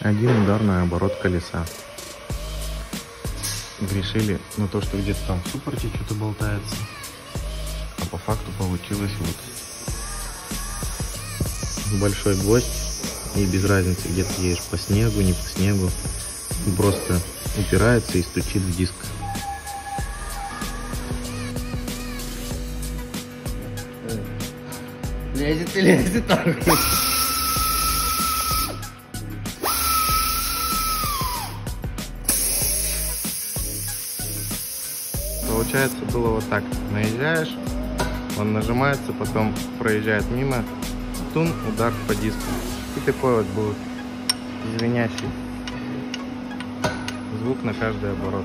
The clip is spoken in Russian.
Один удар на оборот колеса. Грешили на то, что где-то там в суппорте что-то болтается. А по факту получилось вот большой гвоздь. И без разницы, где ты едешь по снегу, не по снегу. Просто упирается и стучит в диск. Лезет и лезет. Получается, было вот так. Наезжаешь, он нажимается, потом проезжает мимо, тун, удар по диску. И такой вот будет звенящий звук на каждый оборот.